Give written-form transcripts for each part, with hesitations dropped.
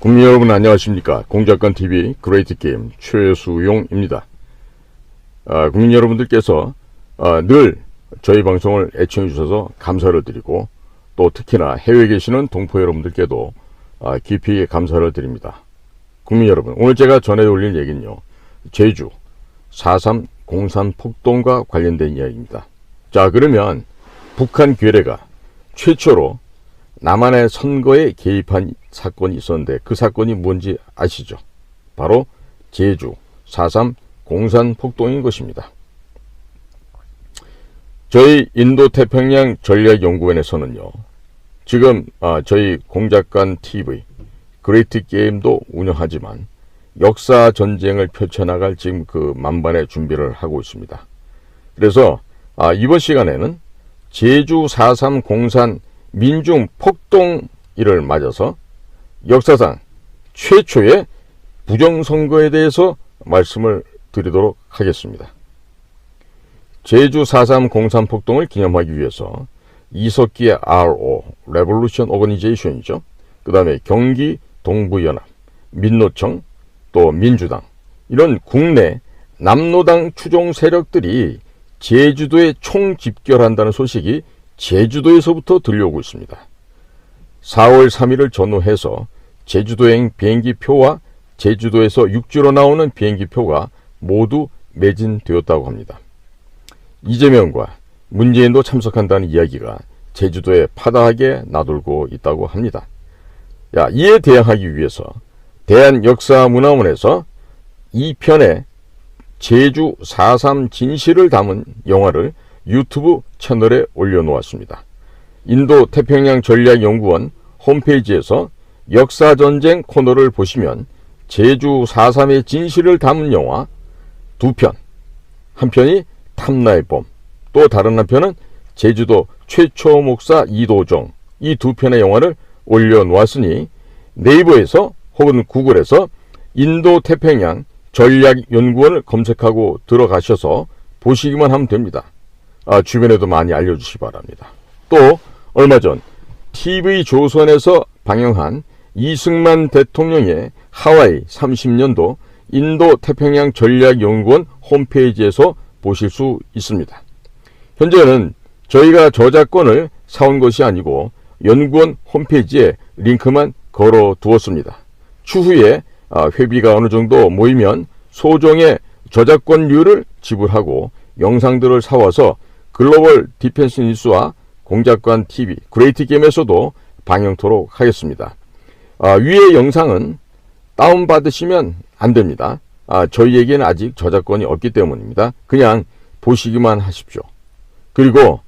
국민 여러분 안녕하십니까. 공작관TV 그레이트게임 최수용입니다. 국민 여러분들께서 늘 저희 방송을 애청해 주셔서 감사를 드리고 또 특히나 해외에 계시는 동포 여러분들께도 깊이 감사를 드립니다. 국민 여러분, 오늘 제가 전해 올릴 얘기는요, 제주 4.3 공산 폭동과 관련된 이야기입니다. 자, 그러면 북한 괴뢰가 최초로 남한의 선거에 개입한 사건이 있었는데 그 사건이 뭔지 아시죠? 바로 제주 4.3 공산 폭동인 것입니다. 저희 인도태평양 전략연구원에서는요, 지금 저희 공작관TV 그레이트게임도 운영하지만 역사 전쟁을 펼쳐나갈 지금 그 만반의 준비를 하고 있습니다. 그래서 이번 시간에는 제주 4.3 공산 민중 폭동일을 맞아서 역사상 최초의 부정선거에 대해서 말씀을 드리도록 하겠습니다. 제주 4.3 공산 폭동을 기념하기 위해서 이석기의 RO, 레볼루션 오거니제이션이죠. 그 다음에 경기 동부연합, 민노총, 또 민주당, 이런 국내 남노당 추종 세력들이 제주도에 총집결한다는 소식이 제주도에서부터 들려오고 있습니다. 4월 3일을 전후해서 제주도행 비행기표와 제주도에서 육지로 나오는 비행기표가 모두 매진되었다고 합니다. 이재명과 문재인도 참석한다는 이야기가 제주도에 파다하게 나돌고 있다고 합니다. 이에 대항하기 위해서 대한역사문화원에서 2편의 제주 4.3 진실을 담은 영화를 유튜브 채널에 올려놓았습니다. 인도태평양 전략연구원 홈페이지에서 역사전쟁 코너를 보시면 제주 4.3의 진실을 담은 영화 2편, 한 편이 탐나의 봄, 또 다른 한편은 제주도 최초 목사 이도종, 이 2편의 영화를 올려놓았으니 네이버에서 혹은 구글에서 인도태평양 전략연구원을 검색하고 들어가셔서 보시기만 하면 됩니다. 주변에도 많이 알려주시기 바랍니다. 또 얼마 전 TV조선에서 방영한 이승만 대통령의 하와이 30년도 인도태평양 전략연구원 홈페이지에서 보실 수 있습니다. 현재는 저희가 저작권을 사온 것이 아니고 연구원 홈페이지에 링크만 걸어 두었습니다. 추후에 회비가 어느 정도 모이면 소정의 저작권료를 지불하고 영상들을 사와서 글로벌 디펜스 뉴스와 공작관TV 그레이트게임에서도 방영토록 하겠습니다. 위의 영상은 다운받으시면 안됩니다. 저희에게는 아직 저작권이 없기 때문입니다. 그냥 보시기만 하십시오. 그리고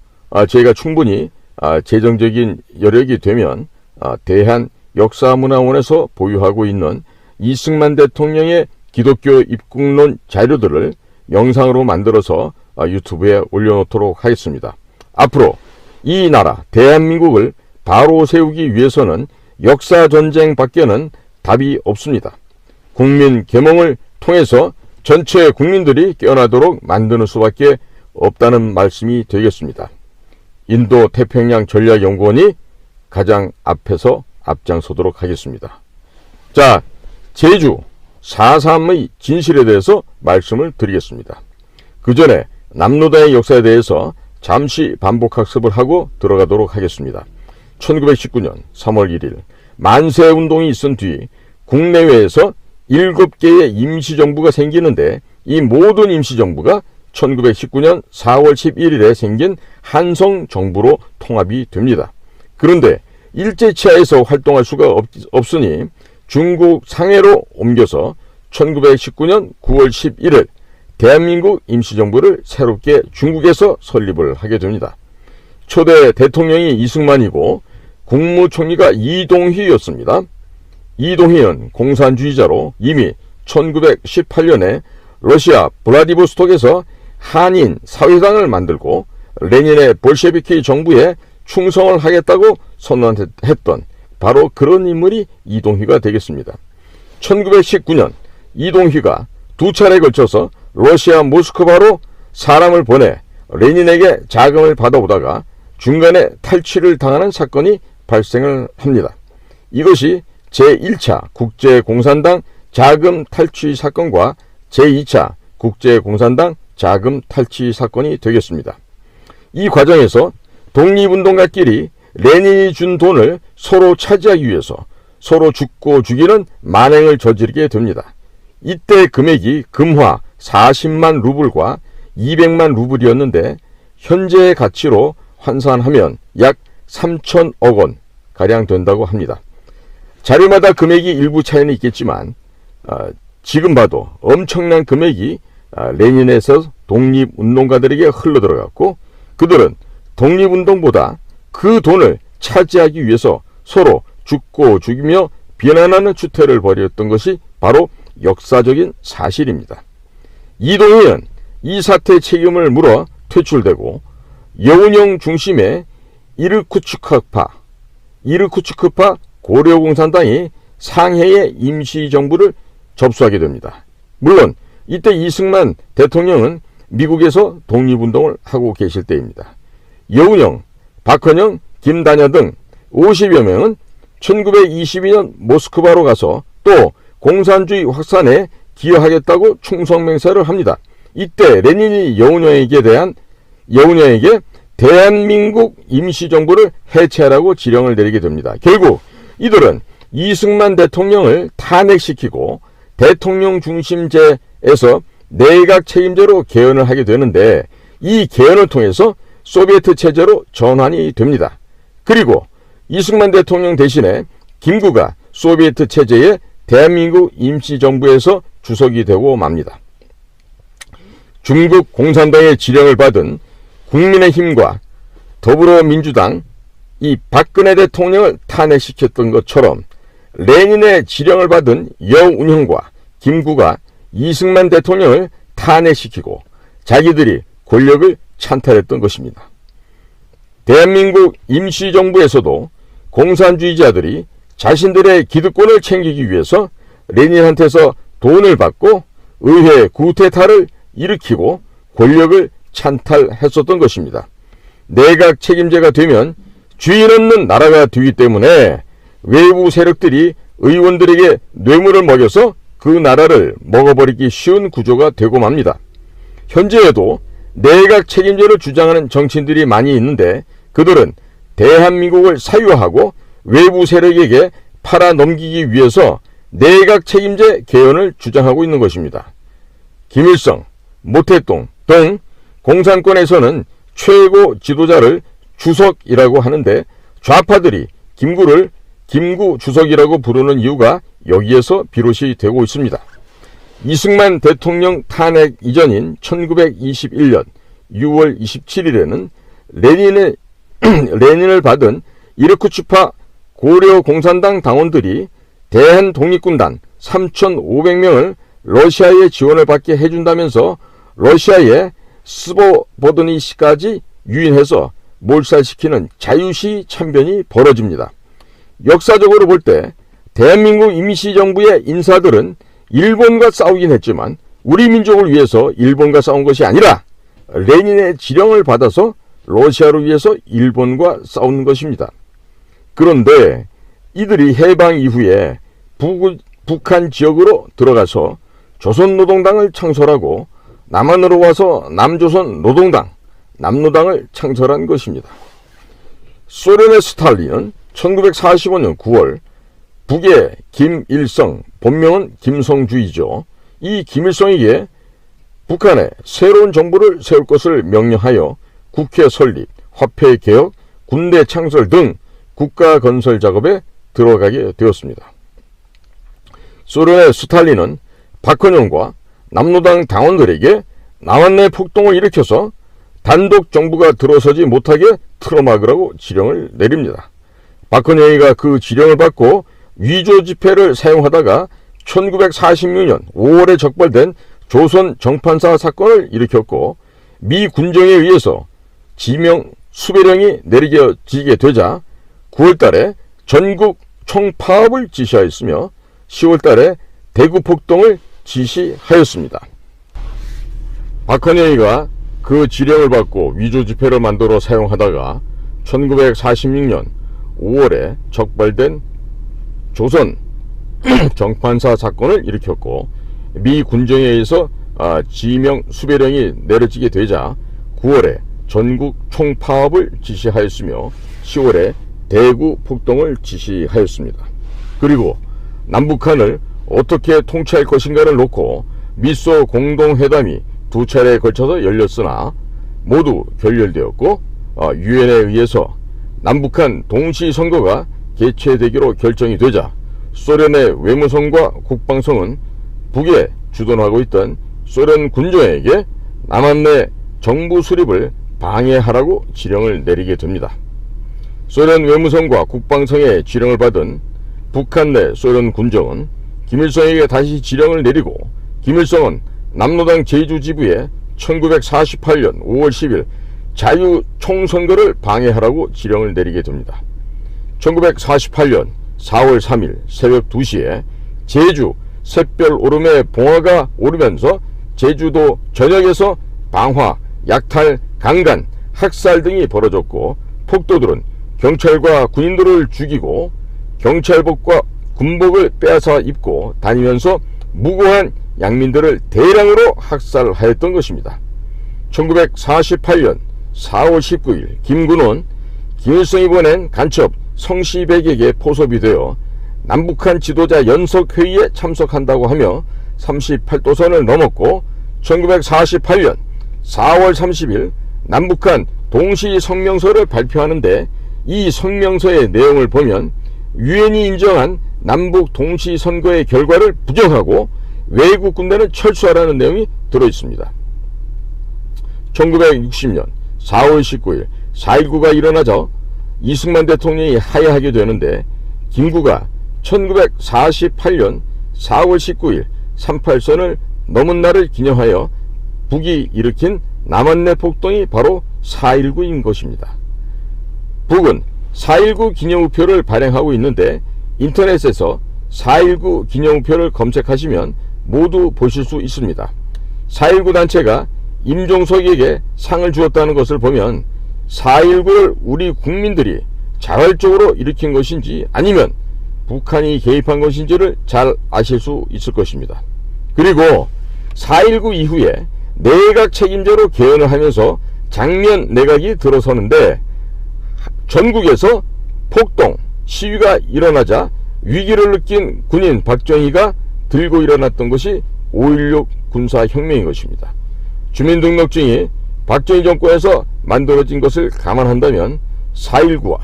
저희가 충분히 재정적인 여력이 되면 대한역사문화원에서 보유하고 있는 이승만 대통령의 기독교 입국론 자료들을 영상으로 만들어서 유튜브에 올려놓도록 하겠습니다. 앞으로 이 나라 대한민국을 바로 세우기 위해서는 역사전쟁 밖에는 답이 없습니다. 국민 계몽을 통해서 전체 국민들이 깨어나도록 만드는 수밖에 없다는 말씀이 되겠습니다. 인도태평양 전략연구원이 가장 앞에서 앞장서도록 하겠습니다. 자, 제주 4.3의 진실에 대해서 말씀을 드리겠습니다. 그 전에 남노당의 역사에 대해서 잠시 반복학습을 하고 들어가도록 하겠습니다. 1919년 3월 1일 만세운동이 있은 뒤 국내외에서 7개의 임시정부가 생기는데 이 모든 임시정부가 1919년 4월 11일에 생긴 한성정부로 통합이 됩니다. 그런데 일제치하에서 활동할 수가 없으니 중국 상해로 옮겨서 1919년 9월 11일 대한민국 임시정부를 새롭게 중국에서 설립을 하게 됩니다. 초대 대통령이 이승만이고 국무총리가 이동휘였습니다. 이동휘는 공산주의자로 이미 1918년에 러시아 블라디보스톡에서 한인 사회당을 만들고 레닌의 볼셰비키 정부에 충성을 하겠다고 선언했던 바로 그런 인물이 이동휘가 되겠습니다. 1919년 이동휘가 2차례에 걸쳐서 러시아 모스크바로 사람을 보내 레닌에게 자금을 받아오다가 중간에 탈취를 당하는 사건이 발생을 합니다. 이것이 제1차 국제공산당 자금 탈취 사건과 제2차 국제공산당 자금 탈취 사건이 되겠습니다. 이 과정에서 독립운동가끼리 레닌이 준 돈을 서로 차지하기 위해서 서로 죽고 죽이는 만행을 저지르게 됩니다. 이때 금액이 금화 40만 루블과 200만 루블이었는데 현재의 가치로 환산하면 약 3천억 원 가량 된다고 합니다. 자료마다 금액이 일부 차이는 있겠지만 지금 봐도 엄청난 금액이 레닌에서 독립운동가들에게 흘러들어갔고 그들은 독립운동보다 그 돈을 차지하기 위해서 서로 죽고 죽이며 비난하는 추태를 벌였던 것이 바로 역사적인 사실입니다. 이동희는 이 사태의 책임을 물어 퇴출되고 여운형 중심의 이르쿠츠크파 고려공산당이 상해의 임시정부를 접수하게 됩니다. 물론 이때 이승만 대통령은 미국에서 독립운동을 하고 계실 때입니다. 여운형, 박헌영, 김다냐 등 50여 명은 1922년 모스크바로 가서 또 공산주의 확산에 기여하겠다고 충성맹세를 합니다. 이때 레닌이 여운형에게 대한민국 임시정부를 해체하라고 지령을 내리게 됩니다. 결국 이들은 이승만 대통령을 탄핵시키고 대통령 중심제에서 내각 책임제로 개헌을 하게 되는데 이 개헌을 통해서 소비에트 체제로 전환이 됩니다. 그리고 이승만 대통령 대신에 김구가 소비에트 체제의 대한민국 임시정부에서 주석이 되고 맙니다. 중국 공산당의 지령을 받은 국민의힘과 더불어민주당 이 박근혜 대통령을 탄핵시켰던 것처럼 레닌의 지령을 받은 여운형과 김구가 이승만 대통령을 탄핵시키고 자기들이 권력을 찬탈했던 것입니다. 대한민국 임시정부에서도 공산주의자들이 자신들의 기득권을 챙기기 위해서 레닌한테서 돈을 받고 의회 구테타를 일으키고 권력을 찬탈했었던 것입니다. 내각 책임제가 되면 주인 없는 나라가 되기 때문에 외부 세력들이 의원들에게 뇌물을 먹여서 그 나라를 먹어버리기 쉬운 구조가 되고 맙니다. 현재에도 내각 책임제를 주장하는 정치인들이 많이 있는데 그들은 대한민국을 사유하고 외부 세력에게 팔아넘기기 위해서 내각 책임제 개헌을 주장하고 있는 것입니다. 김일성, 모태동 등 공산권에서는 최고 지도자를 주석이라고 하는데 좌파들이 김구를 김구 주석이라고 부르는 이유가 여기에서 비롯이 되고 있습니다. 이승만 대통령 탄핵 이전인 1921년 6월 27일에는 레닌을 받은 이르쿠츠파 고려공산당 당원들이 대한독립군단 3,500명을 러시아의 지원을 받게 해준다면서 러시아의 스보보드니시까지 유인해서 몰살시키는 자유시위 참변이 벌어집니다. 역사적으로 볼 때 대한민국 임시정부의 인사들은 일본과 싸우긴 했지만 우리 민족을 위해서 일본과 싸운 것이 아니라 레닌의 지령을 받아서 러시아를 위해서 일본과 싸운 것입니다. 그런데 이들이 해방 이후에 북한 지역으로 들어가서 조선노동당을 창설하고 남한으로 와서 남조선 노동당, 남노당을 창설한 것입니다. 소련의 스탈린은 1945년 9월 북의 김일성, 본명은 김성주이죠. 이 김일성에게 북한에 새로운 정부를 세울 것을 명령하여 국회 설립, 화폐 개혁, 군대 창설 등 국가 건설 작업에 들어가게 되었습니다. 소련의 스탈린은 박헌영과 남노당 당원들에게 남한 내 폭동을 일으켜서 단독 정부가 들어서지 못하게 틀어막으라고 지령을 내립니다. 박헌영이가 그 지령을 받고 위조 지폐를 사용하다가 1946년 5월에 적발된 조선 정판사 사건을 일으켰고 미 군정에 의해서 지명 수배령이 내려지게 되자 9월달에 전국 총파업을 지시하였으며 10월달에 대구 폭동을 지시하였습니다. 박헌영이가 그 지령을 받고 위조 지폐를 만들어 사용하다가 1946년 5월에 적발된 조선 정판사 사건을 일으켰고, 미 군정에 의해서 지명 수배령이 내려지게 되자 9월에 전국 총파업을 지시하였으며 10월에 대구 폭동을 지시하였습니다. 그리고 남북한을 어떻게 통치할 것인가를 놓고 미소 공동회담이 두 차례에 걸쳐서 열렸으나 모두 결렬되었고, 유엔에 의해서 남북한 동시선거가 개최되기로 결정이 되자 소련의 외무성과 국방성은 북에 주둔하고 있던 소련 군정에게 남한내 정부 수립을 방해하라고 지령을 내리게 됩니다. 소련 외무성과 국방성의 지령을 받은 북한 내 소련 군정은 김일성에게 다시 지령을 내리고, 김일성은 남로당 제주지부에 1948년 5월 10일 자유총선거를 방해하라고 지령을 내리게 됩니다. 1948년 4월 3일 새벽 2시에 제주 샛별 오름에 봉화가 오르면서 제주도 전역에서 방화, 약탈, 강간, 학살 등이 벌어졌고, 폭도들은 경찰과 군인들을 죽이고 경찰복과 군복을 빼앗아 입고 다니면서 무고한 양민들을 대량으로 학살하였던 것입니다. 1948년 4월 19일 김군은 김일성이 보낸 간첩 성시백에게 포섭이 되어 남북한 지도자 연석회의에 참석한다고 하며 38도선을 넘었고, 1948년 4월 30일 남북한 동시성명서를 발표하는데, 이 성명서의 내용을 보면 유엔이 인정한 남북 동시선거의 결과를 부정하고 외국 군대는 철수하라는 내용이 들어있습니다. 1960년 4월 19일 4.19가 일어나자 이승만 대통령이 하야하게 되는데, 김구가 1948년 4월 19일 38선을 넘은 날을 기념하여 북이 일으킨 남한내 폭동이 바로 4.19인 것입니다. 북은 4.19 기념우표를 발행하고 있는데, 인터넷에서 4.19 기념우표를 검색하시면 모두 보실 수 있습니다. 4.19 단체가 임종석에게 상을 주었다는 것을 보면 4.19를 우리 국민들이 자발적으로 일으킨 것인지 아니면 북한이 개입한 것인지를 잘 아실 수 있을 것입니다. 그리고 4.19 이후에 내각 책임제로 개헌을 하면서 장면 내각이 들어서는데, 전국에서 폭동, 시위가 일어나자 위기를 느낀 군인 박정희가 들고 일어났던 것이 5.16 군사혁명인 것입니다. 주민등록증이 박정희 정권에서 만들어진 것을 감안한다면 4.19와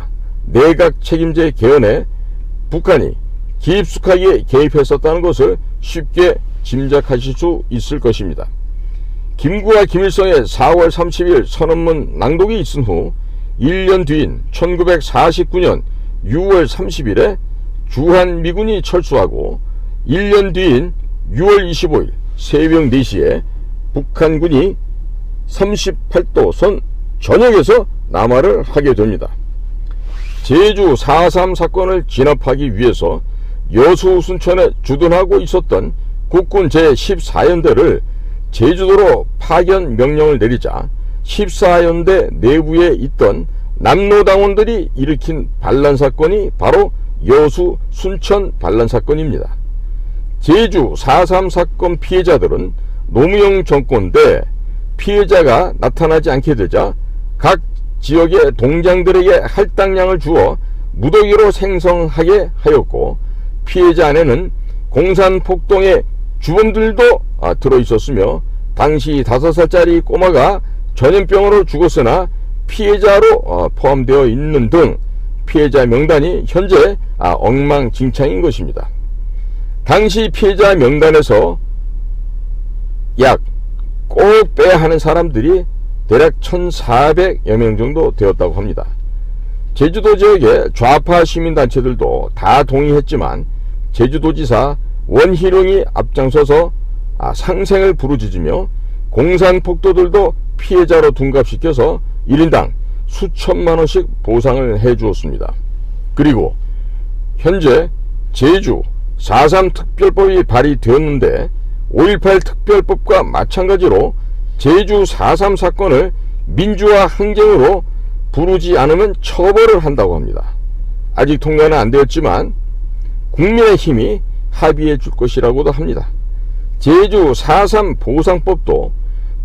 내각 책임제 개헌에 북한이 깊숙하게 개입했었다는 것을 쉽게 짐작하실 수 있을 것입니다. 김구와 김일성의 4월 30일 선언문 낭독이 있은 후 1년 뒤인 1949년 6월 30일에 주한미군이 철수하고, 1년 뒤인 6월 25일 새벽 4시에 북한군이 38도선 전역에서 남하를 하게 됩니다. 제주 4.3 사건을 진압하기 위해서 여수 순천에 주둔하고 있었던 국군 제14연대를 제주도로 파견 명령을 내리자 14연대 내부에 있던 남로당원들이 일으킨 반란사건이 바로 여수 순천 반란사건입니다. 제주 4.3 사건 피해자들은 노무현 정권 때 피해자가 나타나지 않게 되자 각 지역의 동장들에게 할당량을 주어 무더기로 생성하게 하였고, 피해자 안에는 공산폭동의 주범들도 들어있었으며, 당시 5살짜리 꼬마가 전염병으로 죽었으나 피해자로 포함되어 있는 등 피해자 명단이 현재 엉망진창인 것입니다. 당시 피해자 명단에서 약 꼭 빼야 하는 사람들이 대략 1,400여 명 정도 되었다고 합니다. 제주도 지역의 좌파 시민단체들도 다 동의했지만 제주도지사 원희룡이 앞장서서 상생을 부르짖으며 공산폭도들도 피해자로 둔갑시켜서 1인당 수천만 원씩 보상을 해주었습니다. 그리고 현재 제주 4.3 특별법이 발의되었는데 5.18 특별법과 마찬가지로 제주 4.3 사건을 민주화 항쟁으로 부르지 않으면 처벌을 한다고 합니다. 아직 통과는 안 되었지만 국민의힘이 합의해 줄 것이라고도 합니다. 제주 4.3 보상법도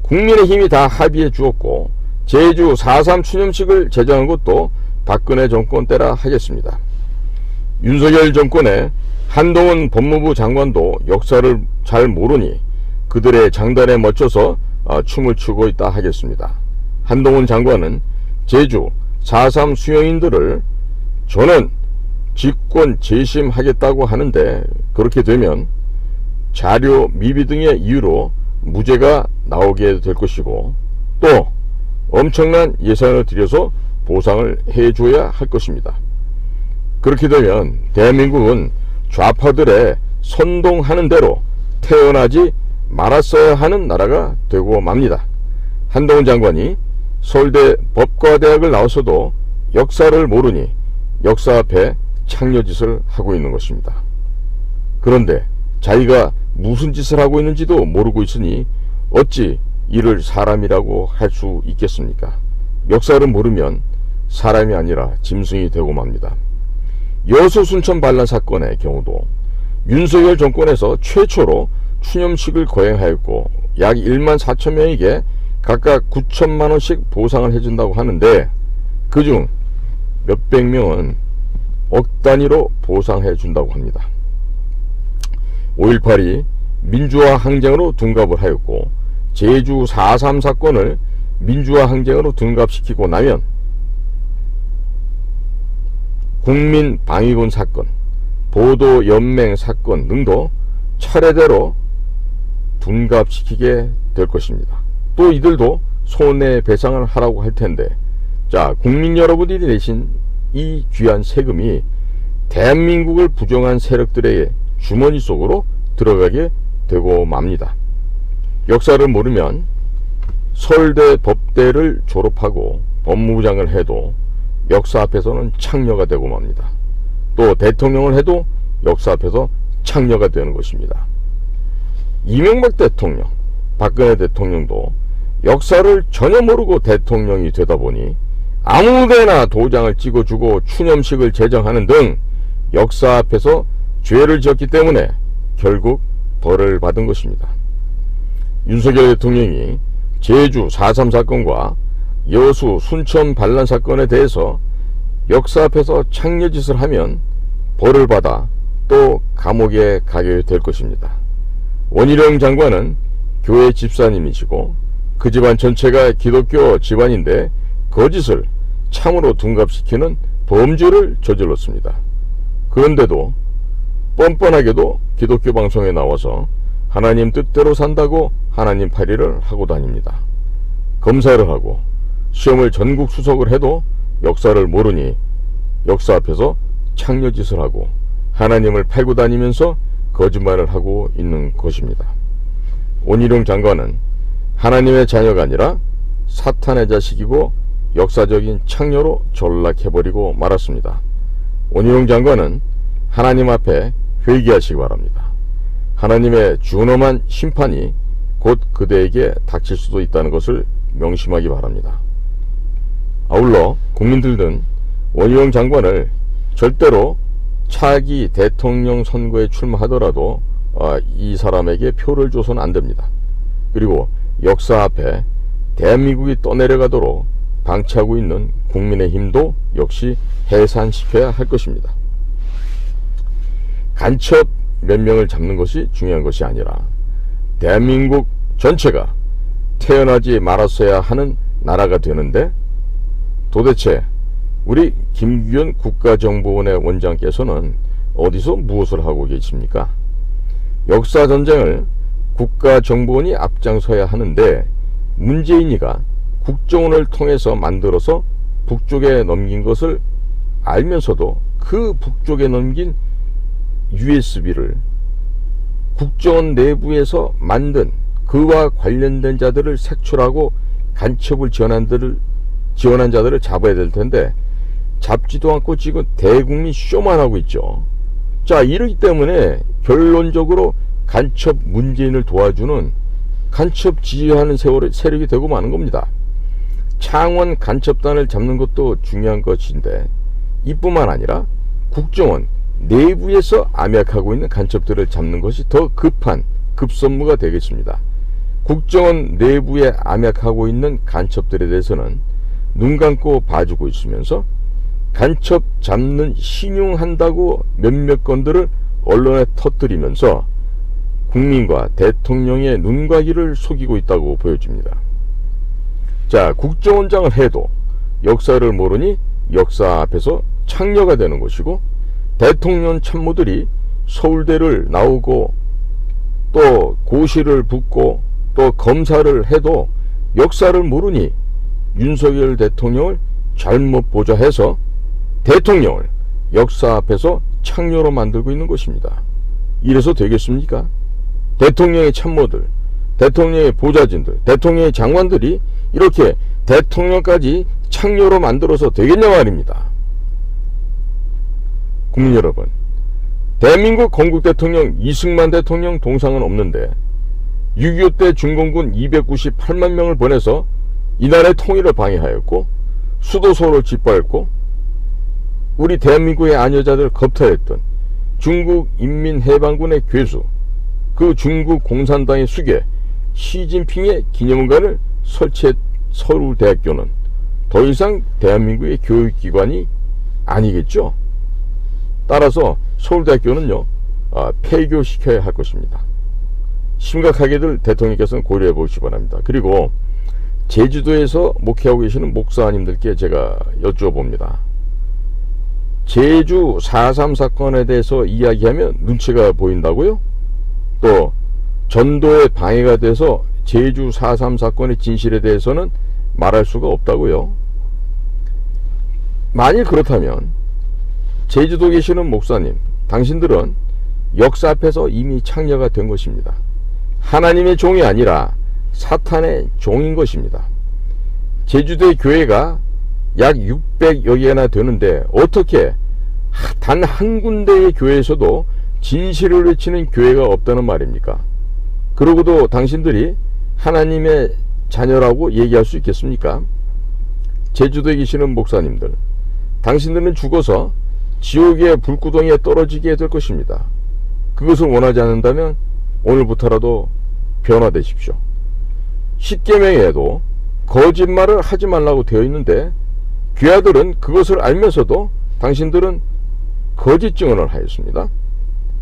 국민의힘이 다 합의해 주었고 제주 4.3 추념식을 제정한 것도 박근혜 정권 때라 하겠습니다. 윤석열 정권의 한동훈 법무부 장관도 역사를 잘 모르니 그들의 장단에 멋져서 춤을 추고 있다 하겠습니다. 한동훈 장관은 제주 4.3 수용인들을 저는 직권 재심하겠다고 하는데 그렇게 되면 자료 미비 등의 이유로 무죄가 나오게 될 것이고 또 엄청난 예산을 들여서 보상을 해줘야 할 것입니다. 그렇게 되면 대한민국은 좌파들의 선동하는 대로 태어나지 말았어야 하는 나라가 되고 맙니다. 한동훈 장관이 서울대 법과대학을 나와서도 역사를 모르니 역사 앞에 창녀짓을 하고 있는 것입니다. 그런데 자기가 무슨 짓을 하고 있는지도 모르고 있으니 어찌 이를 사람이라고 할 수 있겠습니까? 역사를 모르면 사람이 아니라 짐승이 되고 맙니다. 여수 순천 반란 사건의 경우도 윤석열 정권에서 최초로 추념식을 거행하였고 약 1만 4천 명에게 각각 9천만 원씩 보상을 해준다고 하는데 그중 몇백 명은 억 단위로 보상해 준다고 합니다. 5.18이 민주화 항쟁으로 둔갑을 하였고 제주 4.3 사건을 민주화 항쟁으로 둔갑시키고 나면 국민방위군 사건, 보도연맹 사건 등도 차례대로 둔갑시키게 될 것입니다. 또 이들도 손해배상을 하라고 할 텐데 자, 국민 여러분들이 내신 이 귀한 세금이 대한민국을 부정한 세력들의 주머니 속으로 들어가게 되고 맙니다. 역사를 모르면 서울대 법대를 졸업하고 법무부장을 해도 역사 앞에서는 창녀가 되고 맙니다. 또 대통령을 해도 역사 앞에서 창녀가 되는 것입니다. 이명박 대통령, 박근혜 대통령도 역사를 전혀 모르고 대통령이 되다 보니 아무데나 도장을 찍어주고 추념식을 제정하는 등 역사 앞에서 죄를 지었기 때문에 결국 벌을 받은 것입니다. 윤석열 대통령이 제주 4.3 사건과 여수 순천 반란 사건에 대해서 역사 앞에서 창녀짓을 하면 벌을 받아 또 감옥에 가게 될 것입니다. 원희룡 장관은 교회 집사님이시고 그 집안 전체가 기독교 집안인데 거짓을 참으로 둔갑시키는 범죄를 저질렀습니다. 그런데도 뻔뻔하게도 기독교 방송에 나와서 하나님 뜻대로 산다고 하나님 파리를 하고 다닙니다. 검사를 하고 시험을 전국 수석을 해도 역사를 모르니 역사 앞에서 창녀짓을 하고 하나님을 팔고 다니면서 거짓말을 하고 있는 것입니다. 원희룡 장관은 하나님의 자녀가 아니라 사탄의 자식이고 역사적인 창녀로 전락해버리고 말았습니다. 원희룡 장관은 하나님 앞에 회개하시기 바랍니다. 하나님의 준엄한 심판이 곧 그대에게 닥칠 수도 있다는 것을 명심하기 바랍니다. 아울러 국민들은 원희룡 장관을 절대로 차기 대통령 선거에 출마하더라도 이 사람에게 표를 줘서는 안 됩니다. 그리고 역사 앞에 대한민국이 떠내려가도록 방치하고 있는 국민의힘도 역시 해산시켜야 할 것입니다. 간첩 몇 명을 잡는 것이 중요한 것이 아니라 대한민국 전체가 태어나지 말았어야 하는 나라가 되는데 도대체 우리 김규현 국가정보원의 원장께서는 어디서 무엇을 하고 계십니까? 역사전쟁을 국가정보원이 앞장서야 하는데 문재인이가 국정원을 통해서 만들어서 북쪽에 넘긴 것을 알면서도 그 북쪽에 넘긴 USB를 국정원 내부에서 만든 그와 관련된 자들을 색출하고 간첩을 지원한 자들을 잡아야 될 텐데 잡지도 않고 지금 대국민 쇼만 하고 있죠. 자, 이러기 때문에 결론적으로 간첩 문재인을 도와주는 간첩 지휘하는 세력이 되고 마는 겁니다. 창원 간첩단을 잡는 것도 중요한 것인데 이뿐만 아니라 국정원 내부에서 암약하고 있는 간첩들을 잡는 것이 더 급한 급선무가 되겠습니다. 국정원 내부에 암약하고 있는 간첩들에 대해서는 눈 감고 봐주고 있으면서 간첩 잡는 신용한다고 몇몇 건들을 언론에 터뜨리면서 국민과 대통령의 눈과 귀를 속이고 있다고 보여집니다. 자, 국정원장을 해도 역사를 모르니 역사 앞에서 창녀가 되는 것이고, 대통령 참모들이 서울대를 나오고 또 고시를 붙고 또 검사를 해도 역사를 모르니 윤석열 대통령을 잘못 보자 해서 대통령을 역사 앞에서 창녀로 만들고 있는 것입니다. 이래서 되겠습니까? 대통령의 참모들, 대통령의 보좌진들, 대통령의 장관들이 이렇게 대통령까지 창녀로 만들어서 되겠냐 말입니다. 국민 여러분, 대한민국 건국 대통령 이승만 대통령 동상은 없는데 6.25 때 중공군 298만 명을 보내서 이 나라의 통일을 방해하였고 수도 서울을 짓밟고 우리 대한민국의 아녀자들을 겁탈했던 중국 인민해방군의 괴수, 그 중국 공산당의 수괴 시진핑의 기념관을 설치한 서울대학교는 더 이상 대한민국의 교육기관이 아니겠죠. 따라서 서울대학교는요, 폐교시켜야 할 것입니다. 심각하게들 대통령께서는 고려해 보시기 바랍니다. 그리고 제주도에서 목회하고 계시는 목사님들께 제가 여쭈어봅니다. 제주 4.3 사건에 대해서 이야기하면 눈치가 보인다고요? 또 전도에 방해가 돼서 제주 4.3 사건의 진실에 대해서는 말할 수가 없다고요? 만일 그렇다면 제주도 계시는 목사님, 당신들은 역사 앞에서 이미 창녀가 된 것입니다. 하나님의 종이 아니라 사탄의 종인 것입니다. 제주도의 교회가 약 600여 개나 되는데 어떻게 단 한 군데의 교회에서도 진실을 외치는 교회가 없다는 말입니까? 그러고도 당신들이 하나님의 자녀라고 얘기할 수 있겠습니까? 제주도에 계시는 목사님들, 당신들은 죽어서 지옥의 불구덩이에 떨어지게 될 것입니다. 그것을 원하지 않는다면 오늘부터라도 변화되십시오. 십계명에도 거짓말을 하지 말라고 되어 있는데 귀하들은 그것을 알면서도 당신들은 거짓 증언을 하였습니다.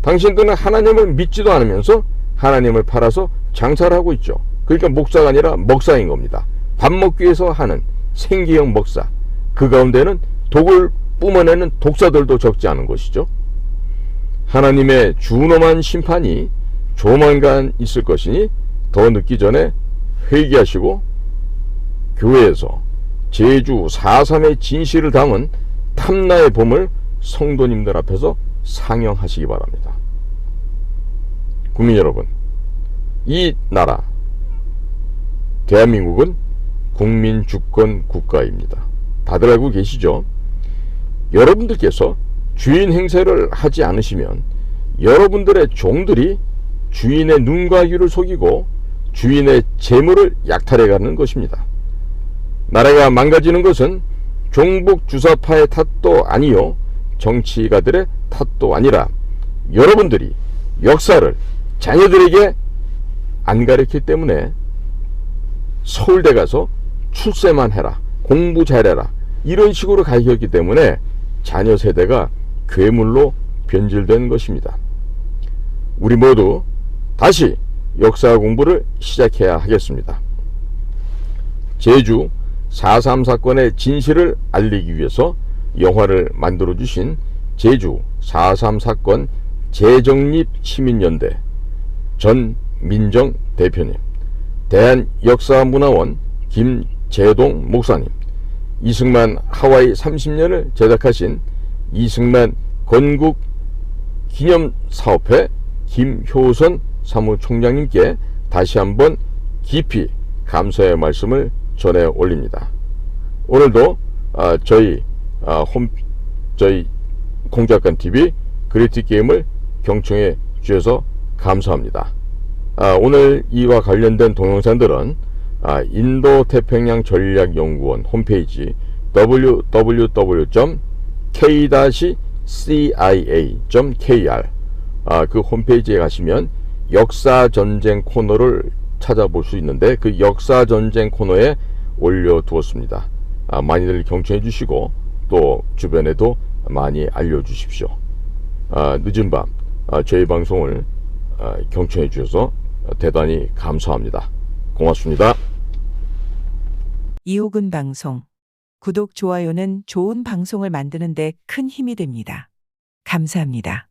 당신들은 하나님을 믿지도 않으면서 하나님을 팔아서 장사를 하고 있죠. 그러니까 목사가 아니라 먹사인 겁니다. 밥 먹기 위해서 하는 생계형 먹사. 그 가운데는 독을 뿜어내는 독사들도 적지 않은 것이죠. 하나님의 준엄한 심판이 조만간 있을 것이니 더 늦기 전에 회개하시고 교회에서 제주 4.3의 진실을 담은 탐나의 봄을 성도님들 앞에서 상영하시기 바랍니다. 국민 여러분, 이 나라 대한민국은 국민주권 국가입니다. 다들 알고 계시죠? 여러분들께서 주인 행세를 하지 않으시면 여러분들의 종들이 주인의 눈과 귀를 속이고 주인의 재물을 약탈해가는 것입니다. 나라가 망가지는 것은 종북 주사파의 탓도 아니요, 정치가들의 탓도 아니라 여러분들이 역사를 자녀들에게 안 가르치기 때문에 서울대 가서 출세만 해라, 공부 잘해라, 이런 식으로 가르쳤기 때문에 자녀 세대가 괴물로 변질된 것입니다. 우리 모두 다시 역사 공부를 시작해야 하겠습니다. 제주 4.3 사건의 진실을 알리기 위해서 영화를 만들어주신 제주 4.3 사건 재정립시민연대 전민정 대표님, 대한역사문화원 김재동 목사님, 이승만 하와이 30년을 제작하신 이승만 건국 기념사업회 김효선 사무총장님께 다시 한번 깊이 감사의 말씀을 전해 올립니다. 오늘도 저희 공작관TV 그레이트 게임을 경청해 주셔서 감사합니다. 오늘 이와 관련된 동영상들은 인도태평양 전략연구원 홈페이지 www.k-g cia.kr 그 홈페이지에 가시면 역사전쟁 코너를 찾아볼 수 있는데 그 역사전쟁 코너에 올려두었습니다. 많이들 경청해 주시고 또 주변에도 많이 알려주십시오. 늦은 밤 저희 방송을 경청해 주셔서 대단히 감사합니다. 고맙습니다. 이호근 방송. 구독, 좋아요는 좋은 방송을 만드는 데 큰 힘이 됩니다. 감사합니다.